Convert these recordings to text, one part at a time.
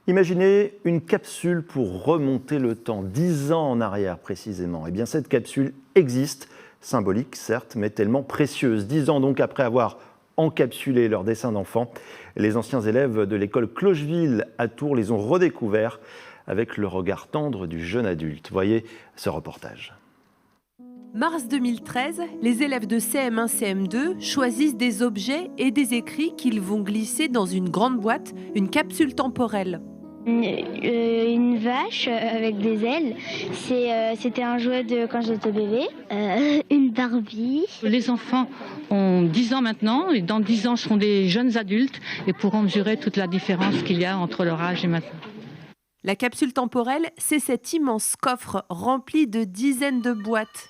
Imaginez une capsule pour remonter le temps, 10 ans en arrière précisément. Eh bien, cette capsule existe, symbolique certes, mais tellement précieuse. 10 ans donc après avoir encapsulé leurs dessins d'enfants, les anciens élèves de l'école Clocheville à Tours les ont redécouverts avec le regard tendre du jeune adulte. Voyez ce reportage. Mars 2013, les élèves de CM1, CM2 choisissent des objets et des écrits qu'ils vont glisser dans une grande boîte, une capsule temporelle. Une vache avec des ailes, c'était un jouet de quand j'étais bébé. Une Barbie. Les enfants ont 10 ans maintenant et dans 10 ans seront des jeunes adultes et pourront mesurer toute la différence qu'il y a entre leur âge et maintenant. La capsule temporelle, c'est cet immense coffre rempli de dizaines de boîtes.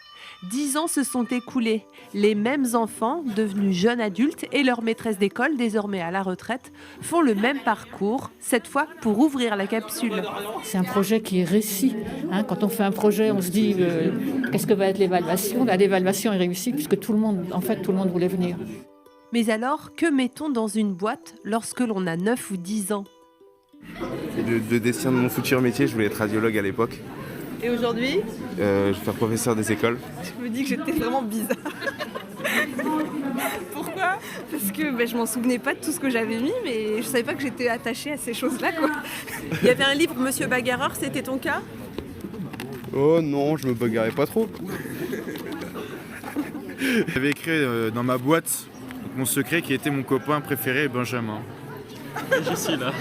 10 ans se sont écoulés. Les mêmes enfants, devenus jeunes adultes, et leur maîtresse d'école, désormais à la retraite, font le même parcours, cette fois pour ouvrir la capsule. C'est un projet qui est réussi. Quand on fait un projet, on se dit qu'est-ce que va être l'évaluation ? L'évaluation est réussie puisque tout le monde voulait venir. Mais alors, que met-on dans une boîte lorsque l'on a 9 ou 10 ans ? Le destin de mon futur métier, je voulais être radiologue à l'époque. Et aujourd'hui Je vais faire professeur des écoles. Je me dis que j'étais vraiment bizarre. Pourquoi ? Parce que je m'en souvenais pas de tout ce que j'avais mis, mais je savais pas que j'étais attachée à ces choses-là, quoi. Il y avait un livre, Monsieur Bagarreur, c'était ton cas ? Oh non, je me bagarrais pas trop. J'avais écrit dans ma boîte mon secret qui était mon copain préféré, Benjamin. Je suis là.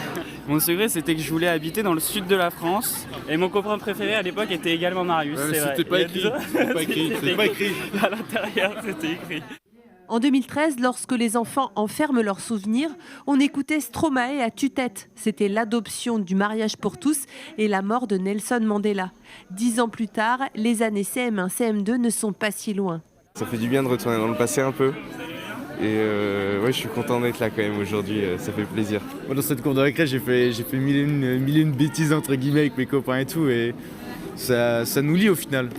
Mon secret, c'était que je voulais habiter dans le sud de la France. Et mon copain préféré à l'époque était également Marius. C'était pas écrit. C'était pas écrit. À l'intérieur, c'était écrit. En 2013, lorsque les enfants enferment leurs souvenirs, on écoutait Stromae à tue-tête. C'était l'adoption du mariage pour tous et la mort de Nelson Mandela. 10 ans plus tard, les années CM1, CM2 ne sont pas si loin. Ça fait du bien de retourner dans le passé un peu. Et je suis content d'être là quand même aujourd'hui, ça fait plaisir. Moi, dans cette cour de récré, j'ai fait mille et une bêtises entre guillemets avec mes copains et tout, et ça nous lie au final.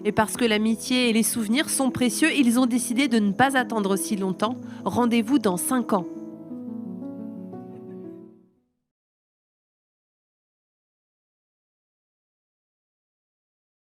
Et parce que l'amitié et les souvenirs sont précieux, ils ont décidé de ne pas attendre si longtemps. Rendez-vous dans 5 ans.